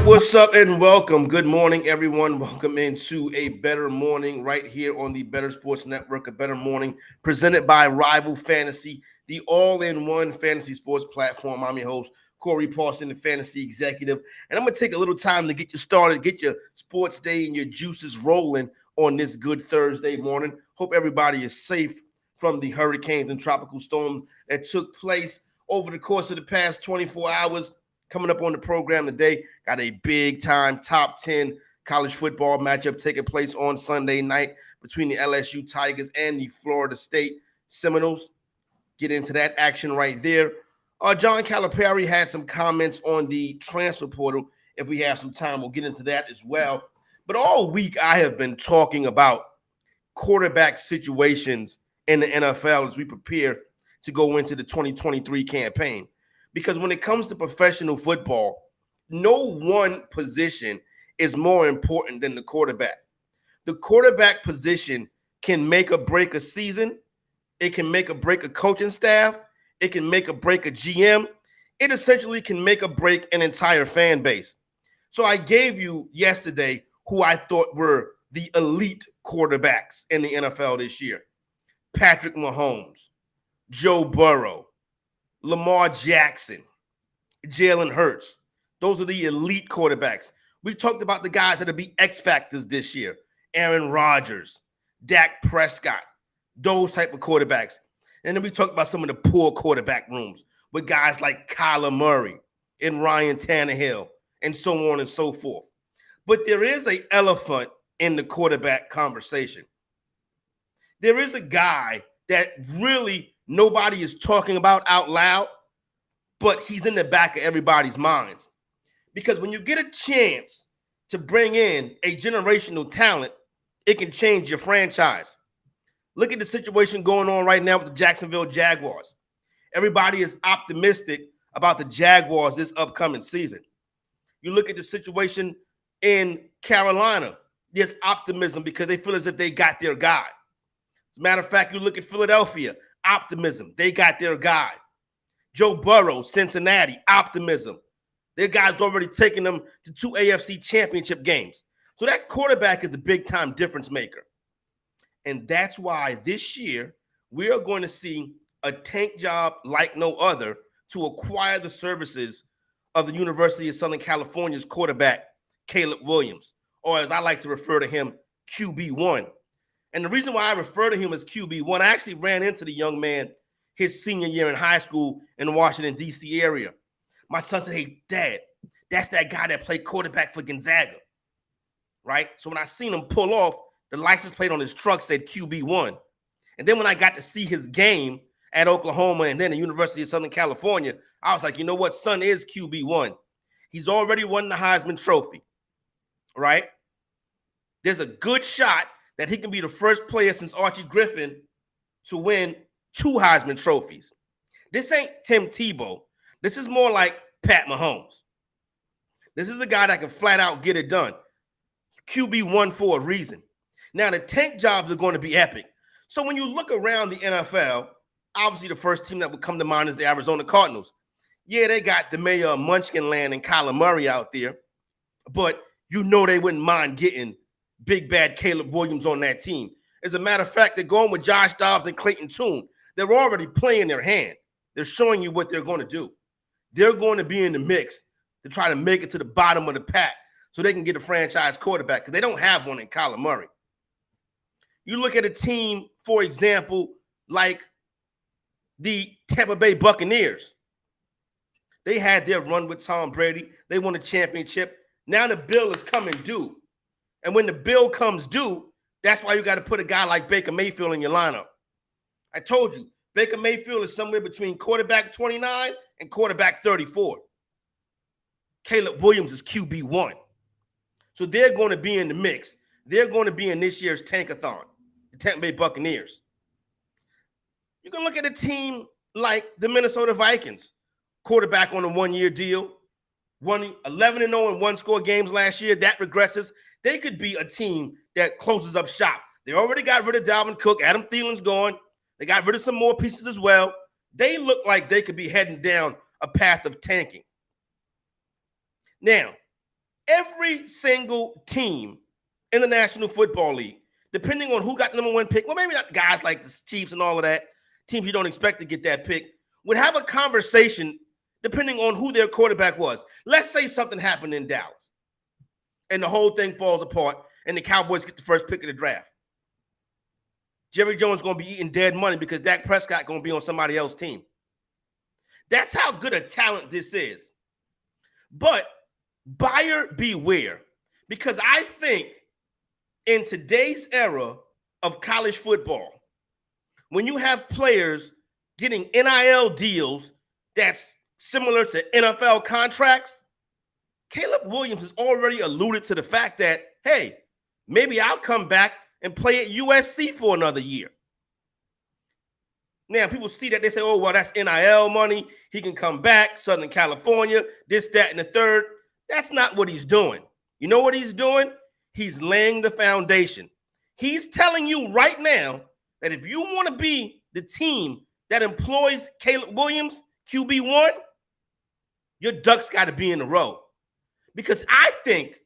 What's up and welcome. Good morning, everyone. Welcome into A Bettor Morning right here on the Bettor Sports Network. A Bettor Morning presented by Rival Fantasy, the all-in-one fantasy sports platform. I'm your host, Corey Parson, the fantasy executive. And I'm going to take a little time to get you started, get your sports day and your juices rolling on this good Thursday morning. Hope everybody is safe from the hurricanes and tropical storm that took place over the course of the past 24 hours. Coming up on the program today, got a big-time top 10 college football matchup taking place on Sunday night between the LSU Tigers and the Florida State Seminoles. Get into that action right there. John Calipari had some comments on the transfer portal. If we have some time, we'll get into that as well. But all week, I have been talking about quarterback situations in the NFL as we prepare to go into the 2023 campaign. Because when it comes to professional football, no one position is more important than the quarterback. The quarterback position can make or break a season. It can make or break a coaching staff. It can make or break a GM. It essentially can make or break an entire fan base. So I gave you yesterday who I thought were the elite quarterbacks in the NFL this year. Patrick Mahomes, Joe Burrow, Lamar Jackson, Jalen Hurts. Those are the elite quarterbacks. We talked about the guys that'll be X factors this year. Aaron Rodgers, Dak Prescott, those type of quarterbacks. And then we talked about some of the poor quarterback rooms with guys like Kyler Murray and Ryan Tannehill and so on and so forth. But there is an elephant in the quarterback conversation. There is a guy that really nobody is talking about out loud, but he's in the back of everybody's minds. Because when you get a chance to bring in a generational talent, it can change your franchise. Look at the situation going on right now with the Jacksonville Jaguars. Everybody is optimistic about the Jaguars this upcoming season. You look at the situation in Carolina, there's optimism because they feel as if they got their guy. As a matter of fact, you look at Philadelphia, optimism. They got their guy. Joe Burrow, Cincinnati, optimism. Their guy's already taken them to 2 AFC championship games. So that quarterback is a big-time difference maker. And that's why this year we are going to see a tank job like no other to acquire the services of the University of Southern California's quarterback, Caleb Williams, or as I like to refer to him, QB1. And the reason why I refer to him as QB1, I actually ran into the young man his senior year in high school in the Washington, D.C. area. My son said, "Hey, Dad, that's that guy that played quarterback for Gonzaga," right? So when I seen him pull off, the license plate on his truck said QB1. And then when I got to see his game at Oklahoma and then the University of Southern California, I was like, you know what? Son is QB1. He's already won the Heisman Trophy, right? There's a good shot that he can be the first player since Archie Griffin to win 2 Heisman trophies. This ain't Tim Tebow. This is more like Pat Mahomes. This is a guy that can flat out get it done. QB1 for a reason. Now, the tank jobs are going to be epic. So when you look around the NFL, obviously the first team that would come to mind is the Arizona Cardinals. Yeah, they got the mayor of Munchkinland and Kyler Murray out there, but you know they wouldn't mind getting big bad Caleb Williams on that team. As a matter of fact, they're going with Josh Dobbs and Clayton Tune. They're already playing their hand. They're showing you what they're going to do. They're going to be in the mix to try to make it to the bottom of the pack so they can get a franchise quarterback because they don't have one in Kyler Murray. You look at a team, for example, like the Tampa Bay Buccaneers. They had their run with Tom Brady. They won a championship. Now the bill is coming due. And when the bill comes due, that's why you got to put a guy like Baker Mayfield in your lineup. I told you, Baker Mayfield is somewhere between quarterback 29 and quarterback 34. Caleb Williams is QB1. So they're going to be in the mix. They're going to be in this year's tankathon, the Tampa Bay Buccaneers. You can look at a team like the Minnesota Vikings, quarterback on a 1-year deal, won 11-0 in 1-score games last year. That regresses. They could be a team that closes up shop. They already got rid of Dalvin Cook. Adam Thielen's gone. They got rid of some more pieces as well. They look like they could be heading down a path of tanking. Now, Every single team in the National Football League, depending on who got the number one pick, well, maybe not guys like the Chiefs and all of that, teams you don't expect to get that pick, would have a conversation depending on who their quarterback was. Let's say something happened in Dallas and the whole thing falls apart and the Cowboys get the first pick of the draft. Jerry Jones is going to be eating dead money because Dak Prescott going to be on somebody else's team. That's how good a talent this is. But buyer beware, because I think in today's era of college football, when you have players getting NIL deals that's similar to NFL contracts, Caleb Williams has already alluded to the fact that, hey, maybe I'll come back and play at USC for another year. Now, people see that, they say, oh, well, that's NIL money. He can come back, Southern California, this, that, and the third. That's not what he's doing. You know what he's doing? He's laying the foundation. He's telling you right now that if you want to be the team that employs Caleb Williams, QB1, your ducks got to be in a row. Because I think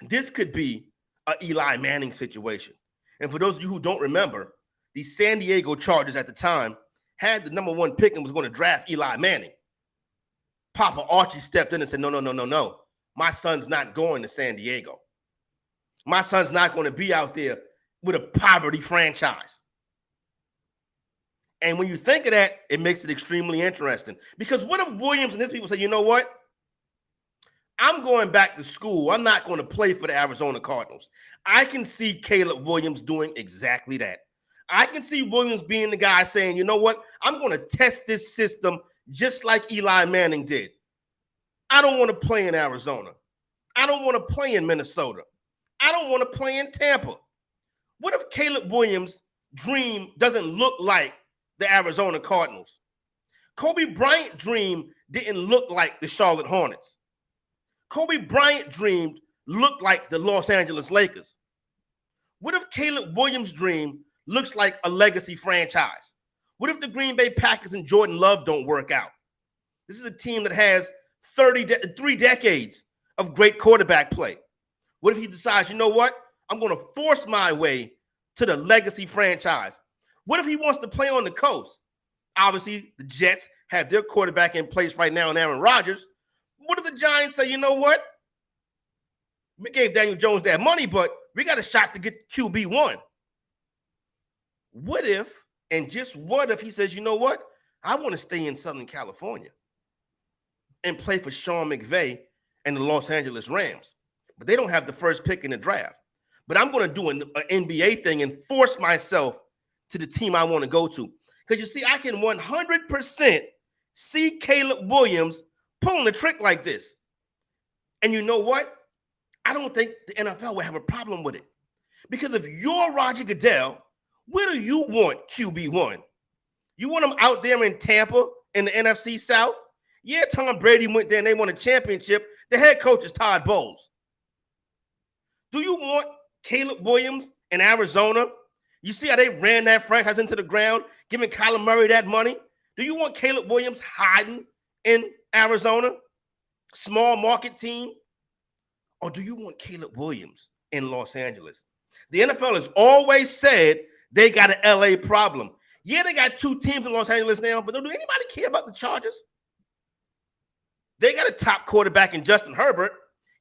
this could be an Eli Manning situation. And for those of you who don't remember, the San Diego Chargers at the time had the number one pick and was going to draft Eli Manning. Papa Archie stepped in and said, no. My son's not going to San Diego. My son's not going to be out there with a poverty franchise. And when you think of that, it makes it extremely interesting. Because what if Williams and his people say, you know what? I'm going back to school. I'm not going to play for the Arizona Cardinals. I can see Caleb Williams doing exactly that. I can see Williams being the guy saying, you know what? I'm going to test this system just like Eli Manning did. I don't want to play in Arizona. I don't want to play in Minnesota. I don't want to play in Tampa. What if Caleb Williams' dream doesn't look like the Arizona Cardinals? Kobe Bryant's dream didn't look like the Charlotte Hornets. Kobe Bryant dreamed looked like the Los Angeles Lakers. What if Caleb Williams' dream looks like a legacy franchise? What if the Green Bay Packers and Jordan Love don't work out? This is a team that has 3 decades of great quarterback play. What if he decides, you know what? I'm going to force my way to the legacy franchise. What if he wants to play on the coast? Obviously, the Jets have their quarterback in place right now in Aaron Rodgers. What if the Giants say, you know what? We gave Daniel Jones that money, but we got a shot to get QB1. What if, and just what if he says, you know what? I want to stay in Southern California and play for Sean McVay and the Los Angeles Rams. But they don't have the first pick in the draft. But I'm going to do an NBA thing and force myself to the team I want to go to. Because you see, I can 100% see Caleb Williams pulling a trick like this. And you know what? I don't think the NFL will have a problem with it. Because if you're Roger Goodell, where do you want QB1? You want him out there in Tampa in the NFC South? Yeah, Tom Brady went there and they won a championship. The head coach is Todd Bowles. Do you want Caleb Williams in Arizona? You see how they ran that franchise into the ground, giving Kyler Murray that money? Do you want Caleb Williams hiding in Arizona? Small market team? Or do you want Caleb Williams in Los Angeles? The NFL has always said they got an LA problem. Yeah, they got 2 teams in Los Angeles now, but do anybody care about the Chargers? They got a top quarterback in Justin Herbert.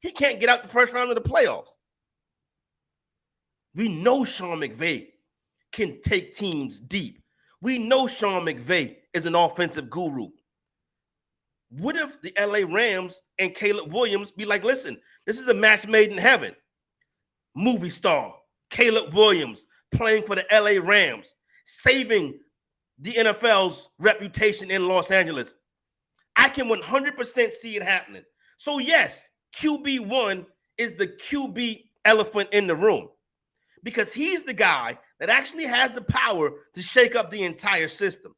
He can't get out the first round of the playoffs. We know Sean McVay can take teams deep. We know Sean McVay is an offensive guru. What if the LA Rams and Caleb Williams be like, listen, this is a match made in heaven. Movie star, Caleb Williams, playing for the LA Rams, saving the NFL's reputation in Los Angeles. I can 100% see it happening. So yes, QB1 is the QB elephant in the room because he's the guy that actually has the power to shake up the entire system.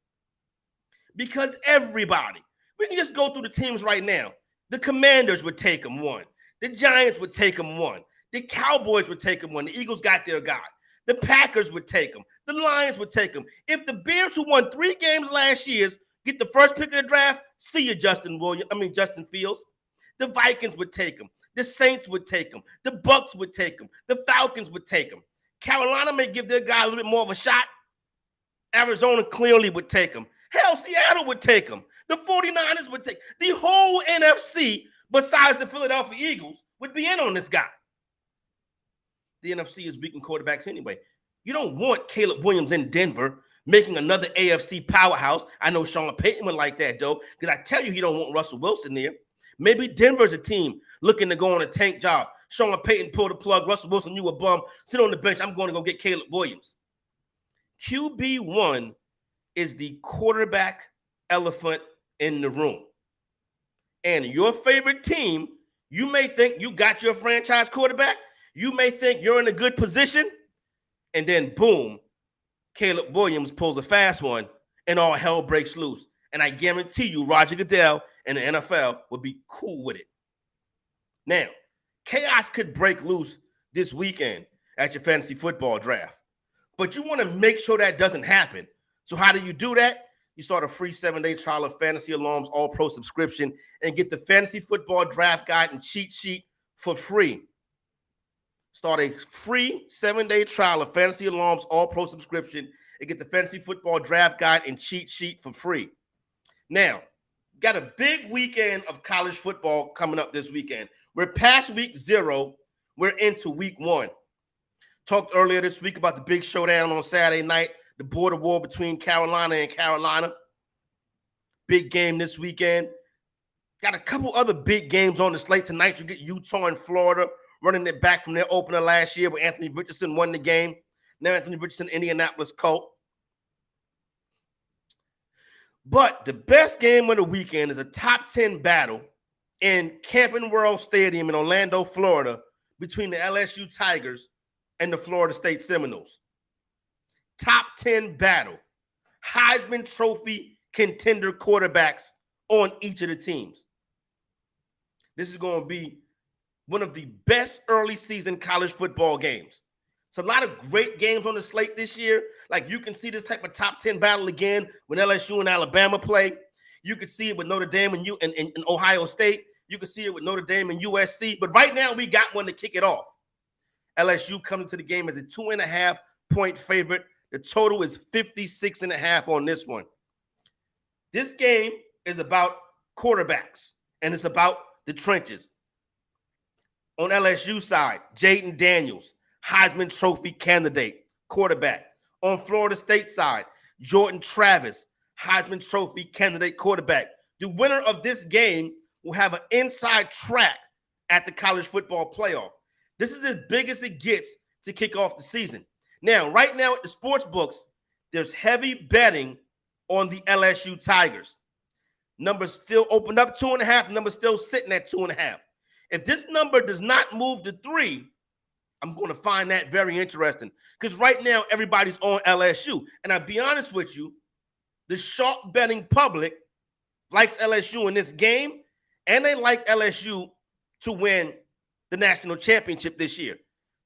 Because everybody, we can just go through the teams right now. The Commanders would take him 1. The Giants would take him 1. The Cowboys would take him 1. The Eagles got their guy. The Packers would take him. The Lions would take him. If the Bears, who won 3 games last year, get the first pick of the draft, see you, Justin Fields. The Vikings would take him. The Saints would take him. The Bucks would take him. The Falcons would take him. Carolina may give their guy a little bit more of a shot. Arizona clearly would take him. Hell, Seattle would take him. The 49ers would take the whole NFC, besides the Philadelphia Eagles, would be in on this guy. The NFC is weak in quarterbacks anyway. You don't want Caleb Williams in Denver making another AFC powerhouse. I know Sean Payton would like that, though, because I tell you he don't want Russell Wilson there. Maybe Denver's a team looking to go on a tank job. Sean Payton pull the plug. Russell Wilson, you a bum. Sit on the bench. I'm going to go get Caleb Williams. QB1 is the quarterback elephant in the room. And your favorite team, you may think you got your franchise quarterback. You may think you're in a good position. And then, boom, Caleb Williams pulls a fast one, and all hell breaks loose. And I guarantee you Roger Goodell and the NFL would be cool with it. Now, chaos could break loose this weekend at your fantasy football draft. But you want to make sure that doesn't happen. So how do you do that? You start a free 7-day trial of Fantasy Alarm's All-Pro subscription and get the Fantasy Football Draft Guide and Cheat Sheet for free. Start a free 7-day trial of Fantasy Alarm's All-Pro subscription and get the Fantasy Football Draft Guide and Cheat Sheet for free. Now, got a big weekend of college football coming up this weekend. We're past week 0. We're into week 1. Talked earlier this week about the big showdown on Saturday night, the border war between Carolina and Carolina. Big game this weekend. Got a couple other big games on the slate tonight. You get Utah and Florida running it back from their opener last year where Anthony Richardson won the game. Now Anthony Richardson, Indianapolis Colt. But the best game of the weekend is a top 10 battle in Camping World Stadium in Orlando, Florida, between the LSU Tigers and the Florida State Seminoles. Top 10 battle. Heisman Trophy contender quarterbacks on each of the teams. This is going to be one of the best early season college football games. It's a lot of great games on the slate this year. Like you can see this type of top 10 battle again when LSU and Alabama play. You could see it with Notre Dame and Ohio State. You can see it with Notre Dame and USC. But right now we got one to kick it off. LSU comes into the game as a 2.5-point favorite. The total is 56.5 on this one. This game is about quarterbacks, and it's about the trenches. On LSU side, Jaden Daniels, Heisman Trophy candidate, quarterback. On Florida State side, Jordan Travis, Heisman Trophy candidate, quarterback. The winner of this game will have an inside track at the college football playoff. This is as big as it gets to kick off the season. Now, right now at the sports books, there's heavy betting on the LSU Tigers. Numbers still opened up 2.5. Numbers still sitting at 2.5. If this number does not move to 3, I'm going to find that very interesting because right now everybody's on LSU. And I'll be honest with you, the sharp betting public likes LSU in this game, and they like LSU to win the national championship this year.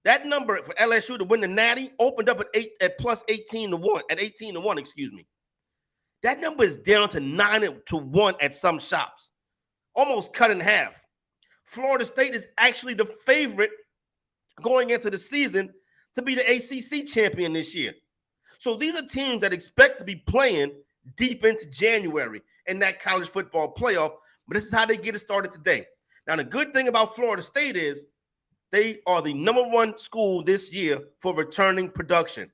That number for LSU to win the Natty opened up at plus 18 to 1, at 18 to 1, excuse me. That number is down to 9 to 1 at some shops, almost cut in half. Florida State is actually the favorite going into the season to be the ACC champion this year. So these are teams that expect to be playing deep into January in that college football playoff, but this is how they get it started today. Now, the good thing about Florida State is they are the #1 school this year for returning production.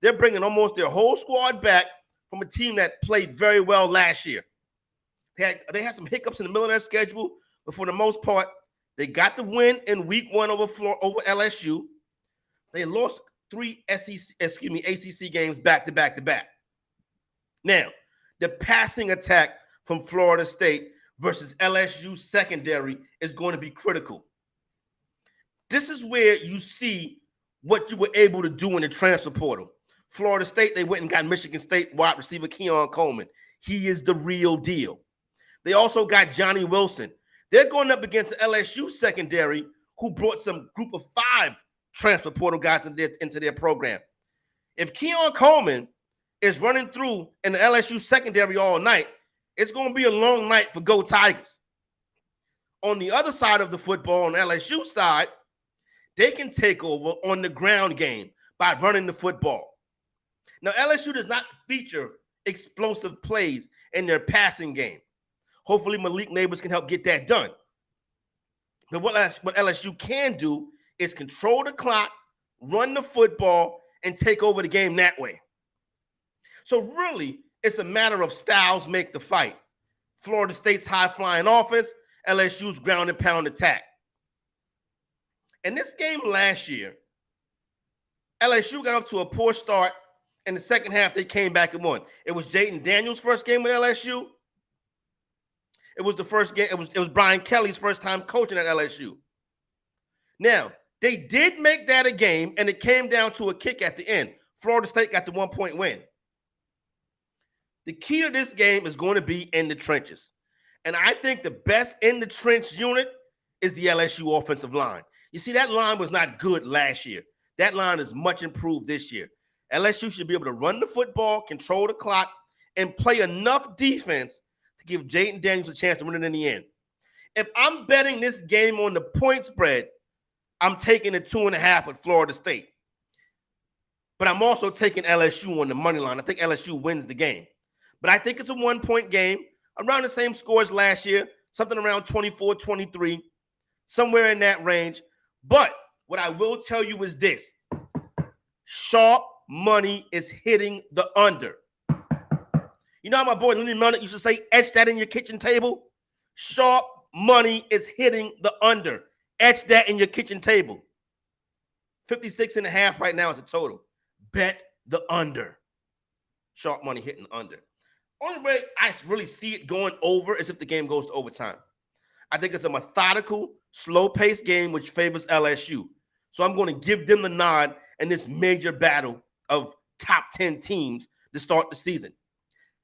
They're bringing almost their whole squad back from a team that played very well last year. They had some hiccups in the middle of their schedule, but for the most part, they got the win in week 1 over LSU. They lost 3 ACC games back to back. Now, the passing attack from Florida State versus LSU secondary is going to be critical. This is where you see what you were able to do in the transfer portal. Florida State, they went and got Michigan State wide receiver Keon Coleman. He is the real deal. They also got Johnny Wilson. They're going up against the LSU secondary who brought some group of 5 transfer portal guys into their program. If Keon Coleman is running through in the LSU secondary all night, it's going to be a long night for Go Tigers. On the other side of the football, on LSU side, they can take over on the ground game by running the football. Now, LSU does not feature explosive plays in their passing game. Hopefully, Malik Neighbors can help get that done. But what LSU can do is control the clock, run the football, and take over the game that way. So really, it's a matter of styles make the fight. Florida State's high-flying offense, LSU's ground and pound attack. In this game last year, LSU got off to a poor start. In the second half, they came back and won. It was Jaden Daniels' first game with LSU. It was the first game. It was Brian Kelly's first time coaching at LSU. Now, they did make that a game, and it came down to a kick at the end. Florida State got the 1-point win. The key to this game is going to be in the trenches. And I think the best in the trench unit is the LSU offensive line. You see, that line was not good last year. That line is much improved this year. LSU should be able to run the football, control the clock, and play enough defense to give Jaden Daniels a chance to win it in the end. If I'm betting this game on the point spread, I'm taking the 2.5 with Florida State. But I'm also taking LSU on the money line. I think LSU wins the game. But I think it's a 1-point game, around the same score as last year, something around 24-23, somewhere in that range. But what I will tell you is this. Sharp money is hitting the under. You know how my boy Lenny Melnick used to say, etch that in your kitchen table? Sharp money is hitting the under. Etch that in your kitchen table. 56.5 right now is the total. Bet the under. Sharp money hitting the under. Only way I really see it going over is if the game goes to overtime. I think it's a methodical, slow-paced game which favors LSU. So I'm going to give them the nod in this major battle of top 10 teams to start the season.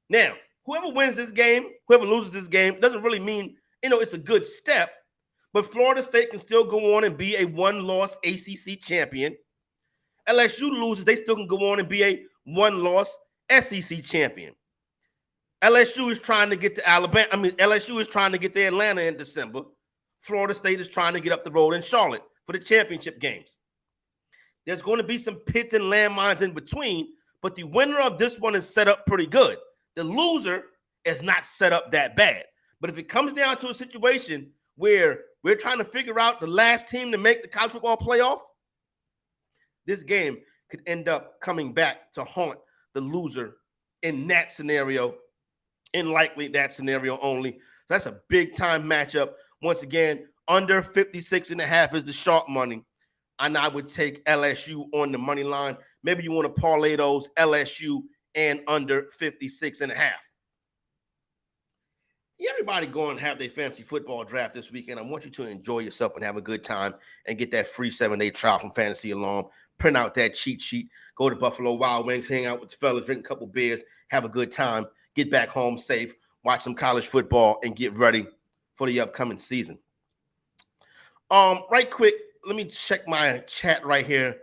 Now, whoever wins this game, whoever loses this game, doesn't really mean, it's a good step, but Florida State can still go on and be a one-loss ACC champion. LSU loses, they still can go on and be a one-loss SEC champion. LSU is trying to get to LSU is trying to get to Atlanta in December. Florida State is trying to get up the road in Charlotte for the championship games. There's going to be some pits and landmines in between, but the winner of this one is set up pretty good. The loser is not set up that bad. But if it comes down to a situation where we're trying to figure out the last team to make the college football playoff, this game could end up coming back to haunt the loser in that scenario, and likely that scenario only. That's a big-time matchup. Once again, under 56.5 is the sharp money, and I would take LSU on the money line. Maybe you want to parlay those LSU and under 56.5. Everybody go and have their fantasy football draft this weekend. I want you to enjoy yourself and have a good time and get that free 7-day trial from Fantasy Alarm. Print out that cheat sheet. Go to Buffalo Wild Wings, hang out with the fellas, drink a couple beers, have a good time, get back home safe, watch some college football, and get ready for the upcoming season. Right quick, let me check my chat right here.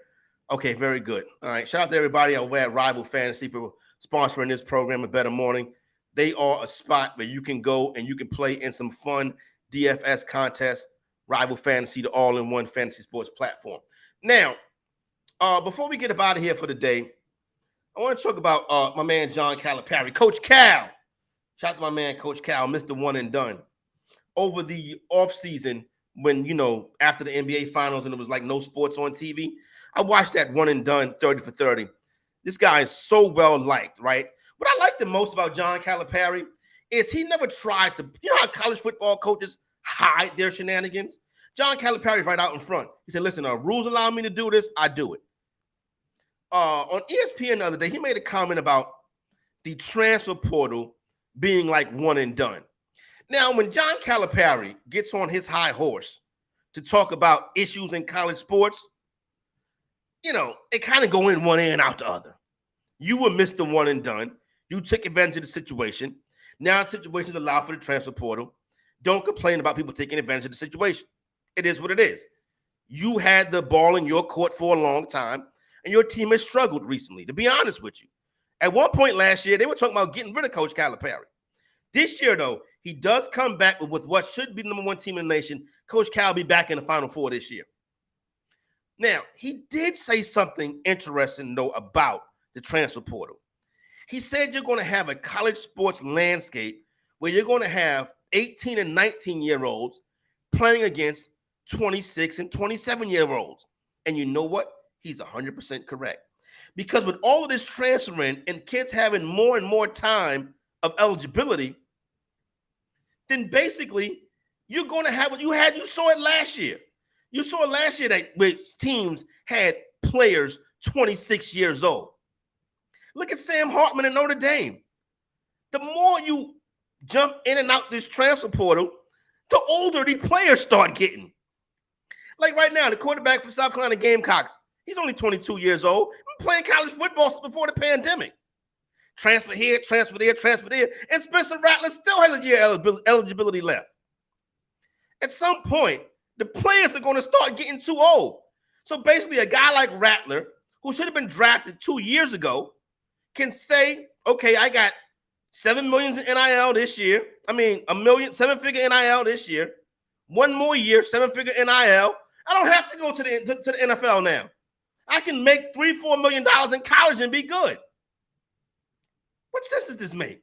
Okay, very good. All right, shout out to everybody over at Rival Fantasy for sponsoring this program, A Bettor Morning. They are a spot where you can go and you can play in some fun DFS contests. Rival Fantasy, the all-in-one fantasy sports platform. Now, before we get up out of here for the day, I want to talk about my man John Calipari, Coach Cal. Shout out to my man Coach Cal, Mr. One and Done. Over the offseason, when, after the NBA Finals and it was like no sports on TV, I watched that One and Done 30 for 30. This guy is so well liked, right? What I like the most about John Calipari is he never tried to, how college football coaches hide their shenanigans? John Calipari is right out in front. He said, listen, rules allow me to do this, I do it. On ESPN the other day, he made a comment about the transfer portal being like one and done. Now, when John Calipari gets on his high horse to talk about issues in college sports, it kind of go in one ear and out the other. You were Mr. One and Done. You took advantage of the situation. Now situations allow for the transfer portal. Don't complain about people taking advantage of the situation. It is what it is. You had the ball in your court for a long time, and your team has struggled recently, to be honest with you. At one point last year, they were talking about getting rid of Coach Calipari. This year, though, he does come back with what should be the number one team in the nation. Coach Cal will be back in the Final Four this year. Now, he did say something interesting, though, about the transfer portal. He said you're going to have a college sports landscape where you're going to have 18 and 19-year-olds playing against 26 and 27-year-olds. And you know what? He's 100% correct. Because with all of this transferring and kids having more and more time of eligibility, then basically you're going to have what you saw it last year. You saw last year that which teams had players 26 years old. Look at Sam Hartman in Notre Dame. The more you jump in and out this transfer portal, the older the players start getting. Like right now, the quarterback for South Carolina Gamecocks, he's only 22 years old. Been playing college football since before the pandemic. Transfer here, transfer there, transfer there. And Spencer Rattler still has a year eligibility left. At some point, the players are going to start getting too old. So basically, a guy like Rattler, who should have been drafted 2 years ago, can say, okay, I got $7 million in NIL this year. I mean, seven-figure NIL this year. 1 more year, 7-figure NIL. I don't have to go to the NFL now. I can make $3-4 million in college and be good. What sense does this make?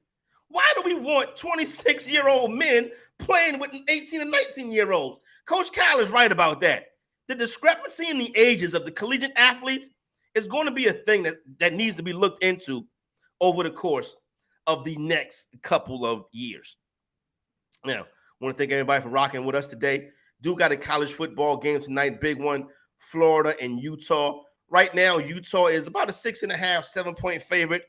Why do we want 26-year-old men playing with 18 and 19-year-olds? Coach Cal is right about that. The discrepancy in the ages of the collegiate athletes is going to be a thing that needs to be looked into over the course of the next couple of years. Now, I want to thank everybody for rocking with us today. Do got a college football game tonight, big one, Florida and Utah. Right now, Utah is about a 6.5, 7-point favorite.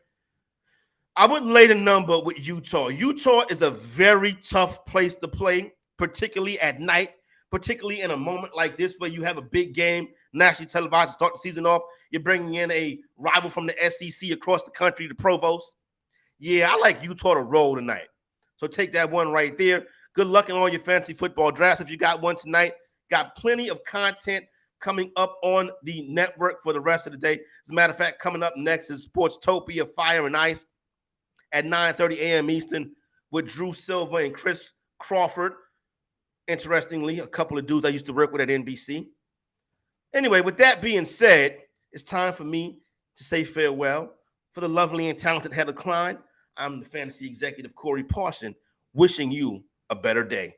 I would lay the number with Utah. Utah is a very tough place to play, particularly at night, particularly in a moment like this where you have a big game, nationally televised to start the season off. You're bringing in a rival from the SEC across the country, the Provost. Yeah, I like Utah to roll tonight. So take that one right there. Good luck in all your fantasy football drafts if you got one tonight. Got plenty of content coming up on the network for the rest of the day. As a matter of fact, coming up next is Sportstopia Fire and Ice at 9:30 a.m. Eastern with Drew Silva and Chris Crawford. Interestingly, a couple of dudes I used to work with at NBC. Anyway, with that being said, it's time for me to say farewell. For the lovely and talented Heather Klein, I'm the fantasy executive, Corey Parson, wishing you a better day.